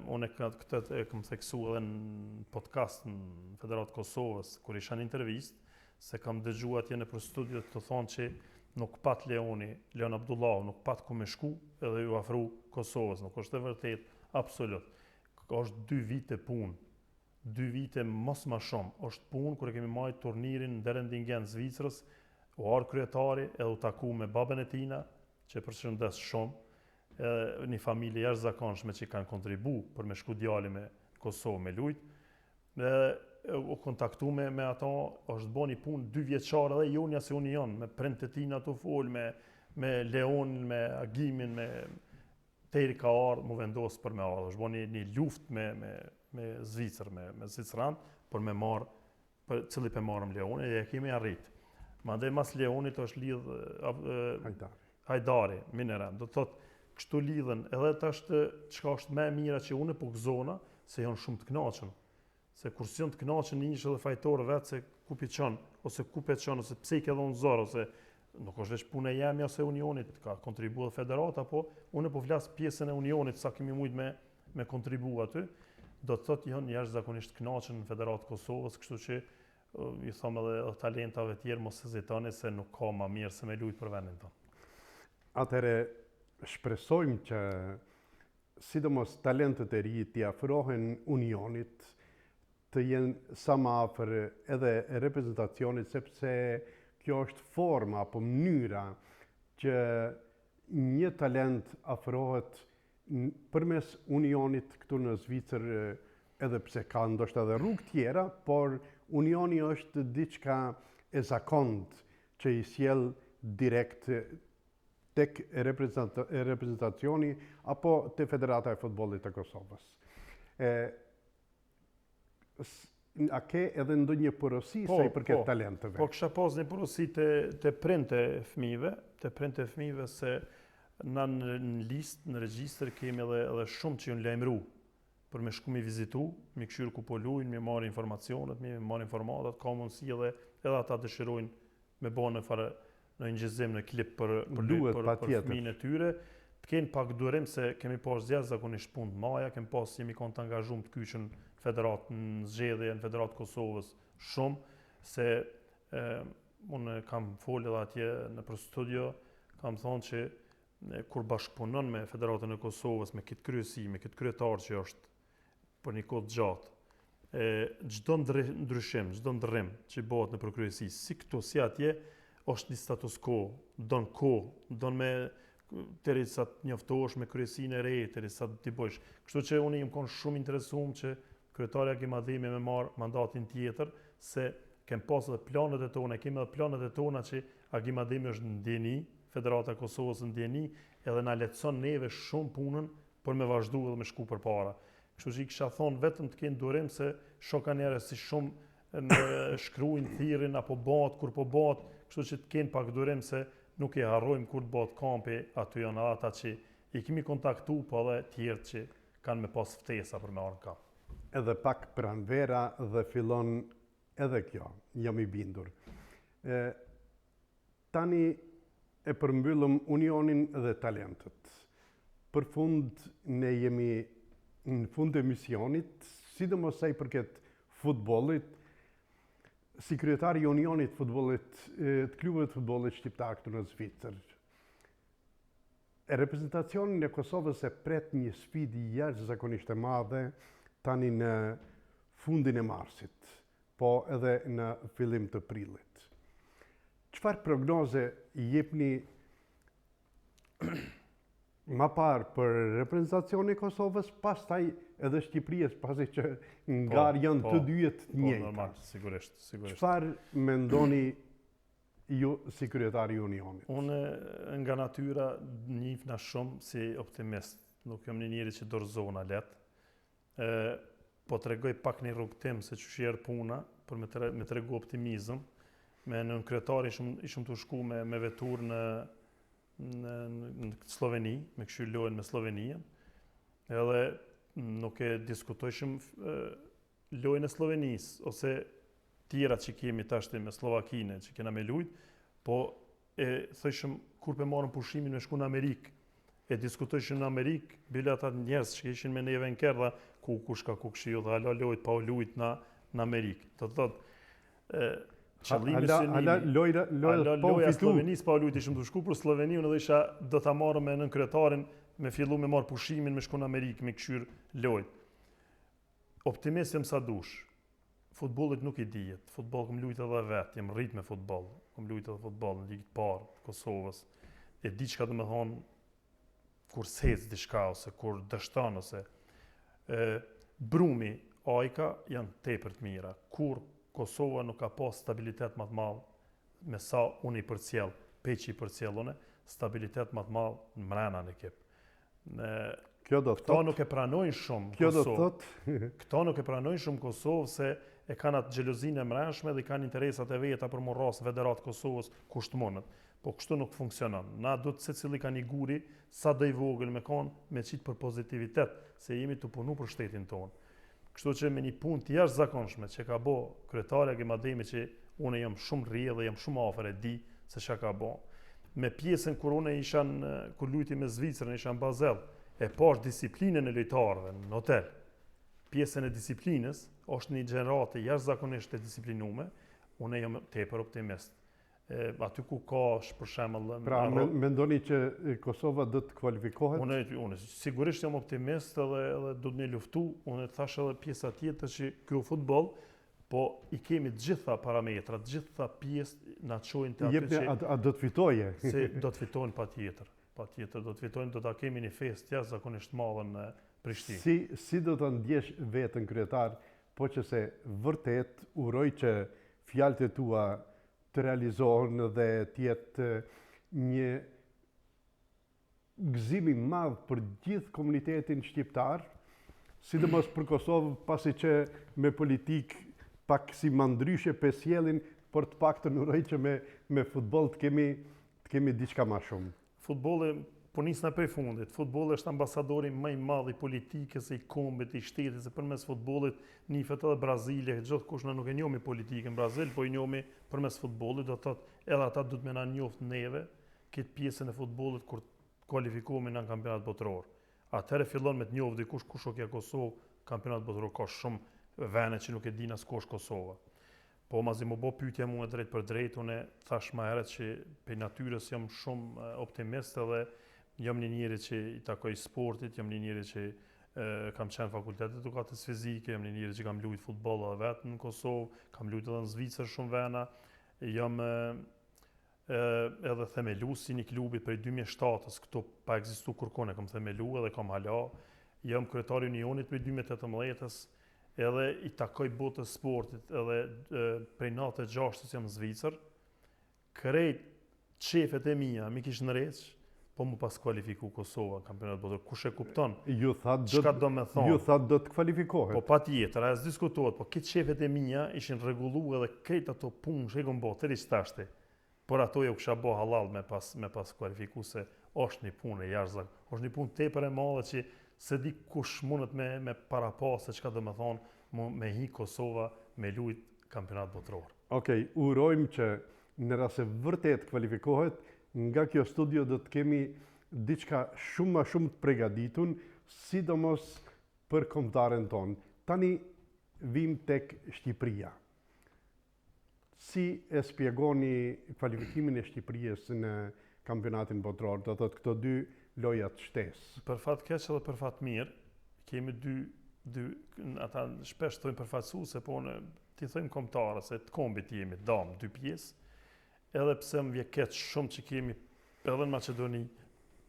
Unë këtë e kam theksu edhe në podcast në Federatë Kosovës, kur isha në intervistë, se kam dëgjuar atje në për studiot të thonë që nuk pat Leon Abdullah, nuk pat ku me shku edhe ju afru Kosovës, nuk është e vërtet, absolut. Është 2 vite punë, 2 vite mos ma shumë, është punë kër e kemi majtë turnirin në Derendingen Zvicrës, u arë kryetari edhe u taku me babën e tina, që përshëndes shumë, një familje jashtëzakonshme që kanë kontribu për me shku djali me Kosovë me lujt. U kontaktu me ato, është bo një punë 2 vjeqare dhe jonja se unë janë, me prindët e tina të folë, me Leonin, me Agimin, me Teri ka ardhë, mu vendosë për me ardhë. është bo një luft me Zvicër, me Zvicran, për me marë, për cili për marëm Leonin, e kemi arritë. Ma dhe mas Leonit është lidhë Hajdari, Mineran, do të thotë, kështu lidhen, edhe të është çka është më e mira që unë po gëzona, se janë shumë të kënaqën. Se kur si janë të kënaqën një edhe fajtor vetë se ku pi çon, ose ku pe çon, ose pse i ke dhënë zor, ose nuk është veç punë e jemi ose Unionit, ka kontribuar federata, po unë po flas pjesën e Unionit sa kemi mujt me kontribu aty, do të thotë janë jashtëzakonisht të kënaqën në Federatë Kosovës, kështu që i them edhe talentave tjerë mos hezitoni se nuk ka më mirë se me lut për vendin tonë. Atëre shpresojmë që sidomos talentet e ri t'i afrohen Unionit, të jenë sa më afër edhe reprezentacionit, sepse kjo është forma apo mënyra që një talent afrohet përmes Unionit këtu në Zvicër, edhe pse ka ndoshta edhe rrugë tjera, por Unioni është diçka e zakont që i sjell direkt tek reprezentacioni apo te Federata e Futbollit të Kosovës. A ke edhe ndonjë porosi sa i përket talenteve? Po kisha pas një porosi te prindë e fëmijëve, se na në listë, në regjistër kemi edhe shumë që janë lajmëru për me shku mi vizitu, mi këshyrë ku po lujnë, mi marrë informacionet, mi marrë informatat, ka mundësi edhe ata dëshirojnë me bo në një gjizim në klip për fëmijën e tyre. Të kenë pak durim se kemi pas jashtëzakonisht punë të maja, kemi pas jemi kanë të angazhuar të kyçën federatë në zgjedhje në Federatë Kosovës shumë, se unë kam folë edhe atje në për studio, kam thonë që kur bashkëpunon me Federatën e Kosovës, me këtë kryesi, me këtë kryetar që është për një kohë gjatë, çdo ndryshim, çdo ndrrim që bëhet në përkryesi, si këtu, si atje, është një status quo, don kohë, don me derisa të njoftohesh me kryesinë e re, derisa ti bësh. Kështu që unë jam kon shumë interesuar që kryetari Agimademi me marr mandatin tjetër, se kem pas edhe planet e tona, kemi edhe planet e tona që Agimademi është në ndjeni, Federata e Kosovës në ndjeni, edhe na lehtëson neve shumë punën për me vazhdu edhe me shku përpara. Kështu që i kisha thonë vetëm të kenë durim se shoka njerëz si shumë në shkruajnë thirrin apo bat kur po bat, kështu që të kenë pak durim se nuk i harrojmë kur të bëhet kampi, aty janë ata që i kemi kontaktu, po edhe tjerë që kanë me pas ftesa për me arë kamp. Edhe pak pranvera dhe fillon edhe kjo, jam i bindur. Tani e përmbyllëm Unionin dhe talentet. Për fund, ne jemi në fund e misionit, sidomos sa i përket futbollit, si kryetari i Unionit futbollit, të klubeve të futbollit shqiptar këtu në Zvicër. Reprezentacionin e Kosovës e pret një sfidë jashtëzakonisht e madhe, tani në fundin e marsit, po edhe në fillim të prillit. Çfarë prognoze i jepni më parë për reprezentacionin e Kosovës, pastaj edhe Shqipërisë, pasi që ngarë janë të dyjet të njëjta. Normal, sigurisht. Çfarë mendoni ju si kryetari i Unionit? Unë nga natyra njihna shumë si optimist. Nuk jam një njeri që dorëzona letë. Po tregoj pak një rrugtim se që shjerë puna, për me tregu optimizëm. Me në kryetari ishëm të shku me vetur në Sloveni, me kështu lojën me Slovenien. Edhe nuk e diskutojshëm lojën e Slovenisë, ose tjera që kemi tashti me Slovakine, që kena me lujt, po e thëshëm kur pe marrëm pushimin me shku në Amerikë, e diskutojshëm në Amerikë, bile ata njerëz që ishin me neve në kerda, ku shka ku këshiu dhe hala lojt pa u lujt në Amerikë. Të thotë, qëllimi loja Slovenisë pa u lujt ishëm të shku për Sloveniun edhe isha do ta marrëm me nën kryetarin, me fillu me marrë pushimin me shku në Amerikë, me këshyr lojt. Optimist jam sa dush. Futbollit nuk i dijet. Futboll kom lujt edhe vetë, jem rrit me futboll. Kom lujt edhe futboll në ligë të parë të Kosovës. E di çka do të thonë kur sec diçka ose kur dështon ose Brumi, Ajka janë tepër të mira. Kur Kosova nuk ka pas stabilitet më të madh me sa unë i përcjell, peçi i përcjell unë, stabilitet më të madh në mrena në ekip. Këto nuk e pranojnë shumë Kosovë. Këto nuk e pranojnë shumë Kosovë se e kanë atë xhelozinë e mrenshme dhe kanë interesat e veta për mu rras federat Kosovës kushtmonët. Po kështu nuk funksionon. Na duhet secili ka një guri sa do i vogël me konë me qitë për pozitivitet, se jemi të punu për shtetin tonë. Kështu që me një punë të jashtëzakonshme që ka bo kryetaria Gemademi, që unë jam shumë rrje dhe jam shumë afër e di se çka ka bo. Me pjesën kur unë kur lujti me Zvicrën isha në Basel, e pash disiplinën e lojtarëve në hotel. Pjesën e disiplinës është një gjenerate jashtëzakonisht e disiplinume, unë jam tepër optimist. Aty ku ka për shembull pra mendoni që Kosova do të kualifikohet? Unë sigurisht jam optimist edhe do të ne luftu. Unë thash edhe pjesa tjetër që ky futboll, po i kemi të gjitha parametrat, të gjitha pjesë na çojnë te aty që a do të fitoje? Se do të fitojnë patjetër. Patjetër do të fitojnë, do ta kemi një festë jashtëzakonisht të madhe në Prishtinë. Si do ta ndjesh veten kryetar, po që se vërtet uroj që fjalët e tua të realizohen dhe tjetë një gëzim i madh për gjithë komunitetin shqiptar, sidomos për Kosovë, pasi që me politikë pak si ma ndryshe pesjellin, por të paktën uroj që me futboll të kemi diçka më shumë. Futbolli po nisna prej fundit. Futbolli është ambasadori më i madh i politikës, i kombit, i shtetit, se përmes futbollit nihet edhe Brazili, gjithkush na nuk e njohmi politikën në Brazil, po i njohmi përmes futbollit, do të thotë edhe ata duhet me na njoft neve këtë pjesën e futbollit kur kualifikohemi në kampionat botror. Atëherë fillon me të njohë dikush kush është Kosovë, kampionat botror ka shumë vende që nuk e din as kush Kosova. Po mazi më bë pyetja mua drejt për drejt, unë thash më herët që për natyrës jam shumë optimist edhe jam një njeri që i takoj sportit, jam një njeri që kam qenë fakultet edukatës fizike, jam një njeri që kam luajtur futboll edhe vetë në Kosovë, kam luajtur edhe në Zvicër shumë vena, jam edhe themelues i një klubit prej 2007-s, këto pa ekzistu kurkone, kam themelu edhe kam hala, jam kryetari i Unionit prej 2018-s, edhe i takoj botës sportit, edhe prej 96-s jam në Zvicër, krejt qefet e mia, mi kish në req, po mu pas kualifiku Kosova në kampionat botror. Kush e kupton? Çka do me thonë? Ju thatë do të kualifikohet. Po patjetër, as diskutohet, po këtë qefet e mia ishin rregulluar edhe krejt ato punë që kom bë tërë tashti. Por ato jo kisha bë halal me pas kualifiku se është një punë e jashtëzakonshme. Është një punë tepër e madhe që se di kush mundet me parapase çka do me thonë me hi Kosova me lujt kampionat botror. Okej, urojmë që në rast se vërtet kualifikohet, nga kjo studio do të kemi diçka shumë më shumë të përgatitur, sidomos për kombëtaren tonë. Tani vim tek Shqipëria. Si e spjegoni kualifikimin e Shqipërisë në kampionatin botror, do thotë këto dy lojat shtesë? Për fat keq edhe për fat mirë, kemi dy ata shpesh thojnë përfaqësuese, po ti thojmë kombëtarë se të kombit jemi dam 2 pjesë. Edhe pse më vjen keq shumë që kemi edhe në Maqedoni,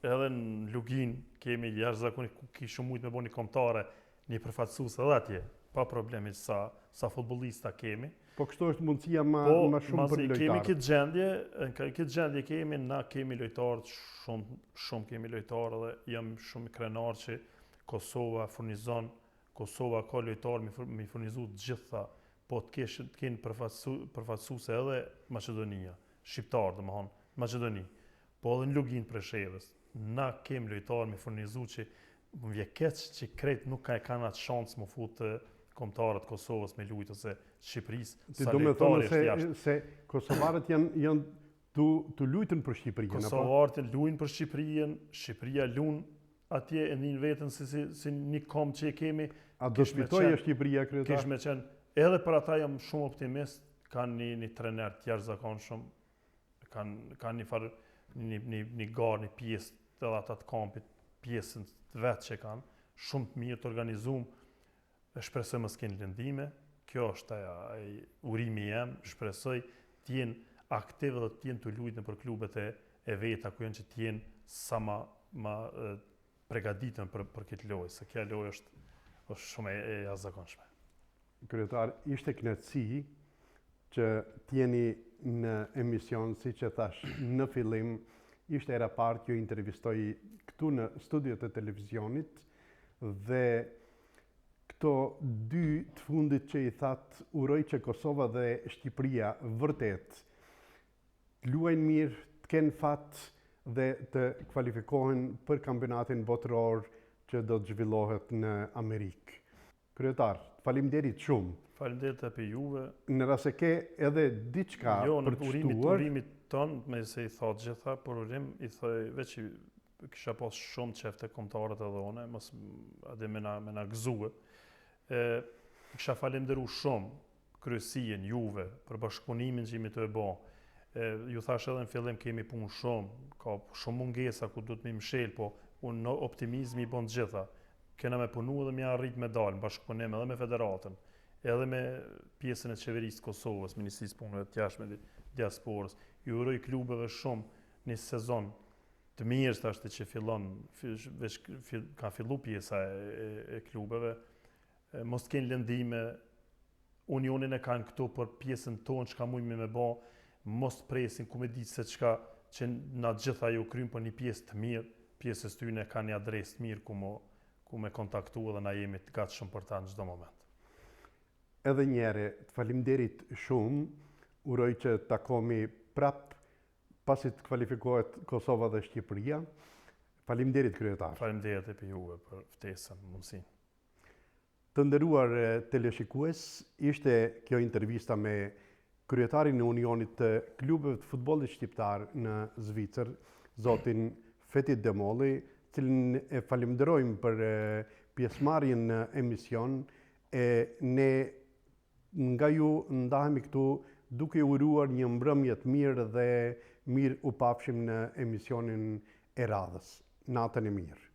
edhe në Lugin kemi jashtëzakonisht ku kishim shumë me bëni kombëtare, një përfaqësues edhe atje, pa probleme sa futbollista kemi. Po kështu është mundësia më shumë për lojtarët. Kemi këtë gjendje kemi, na kemi lojtarë, shumë kemi lojtarë dhe jam shumë krenar që Kosova furnizon, Kosova ka lojtarë mi furnizu të gjitha, po të kenë përfaqësuese edhe Maqedonia, shqiptarë domethënë, Maqedoni, po edhe në Lugin Preshevës. Na kemi lojtarë mi furnizu që më vjen keq që krejt nuk kanë atë shansë më futë kombëtarët Kosovës me lujtë ose Shqipërisë. Ti do me thonë se kosovarët janë të lujtën për Shqipërinë, apo? Kosovarët lujnë për Shqipërinë, Shqipëria lunë atje e njën vetën si një kom që e kemi. A do shpitoje Shqipëria, kryetar? Kish me qenë, edhe për ata jam shumë optimist, kanë një trener të jashtëzakonshëm, kanë një garë, një pjesë të ata të kampit, pjesën të vetë që kanë, shumë të mirë të organizuar. Shpresoj mos kenë lëndime. Kjo është urimi jem, shpresoj të jenë aktiv dhe të jenë të luajnë për klubet e veta ku janë që të jenë sa më përgatitën për këtë lojë, se kjo lojë është shumë e jashtëzakonshme. Kryetar, ishte kënaqësi që të jeni në emision, siç e thash në fillim, ishte era parë që ju intervistoj këtu në studiot e televizionit dhe këto 2 të fundit që i thatë, uroj që Kosova dhe Shqipëria vërtet të luajnë mirë, të kenë fat dhe të kvalifikohen për kampionatin botëror që do të zhvillohet në Amerikë. Kryetar, faleminderit shumë. Faleminderit edhe juve. Në rast se ke edhe diçka për të shtuar. Urimit ton, me se i thot gjitha, por urim i thoj veç i kisha pas shumë qefte kombëtarët edhe one, mos ade me na gëzue. Kisha falenderu shumë kryesien, juve, për bashkëpunimin që jemi të e bo. Ju thash edhe në fillim kemi punë shumë, ka shumë mungesa ku du të mi mshel, po unë në optimizmi i bon të gjitha. Kena me punu edhe me arrit medal, në bashkëpunim edhe me federatën, edhe me pjesën e qeverisë Kosovës, Ministrisë Punëve të Jashtme dhe Diasporës. Ju uroj klubeve shumë një sezon të mirë, thashtë që fillon, ka fillu pjesa e klubeve. Mos të kenë lëndime, unionin e kanë këtu për pjesën tonë që ka mujme me ba, mos të presin, ku me ditë se qka që na gjitha ju krymë për një pjesë të mirë, pjesës të yne ka një adres të mirë ku me kontaktu edhe na jemi të gatë shumë për ta në çdo moment. Edhe njere, të faleminderit shumë, uroj që takomi prap pasi të kvalifikohet Kosova dhe Shqipëria. Faleminderit, kryetar. Faleminderit e për juve për ftesën, mundësinë. Të nderuar teleshikues, ishte kjo intervista me kryetarin e Unionit të klubeve të futbollit shqiptar në Zvicër, zotin Fethi Demolli, cilin e falenderojmë për pjesëmarrjen në emision, e ne nga ju ndahemi këtu duke uruar një mbrëmje të mirë dhe mirë u pafshim në emisionin e radhës. Natën e mirë.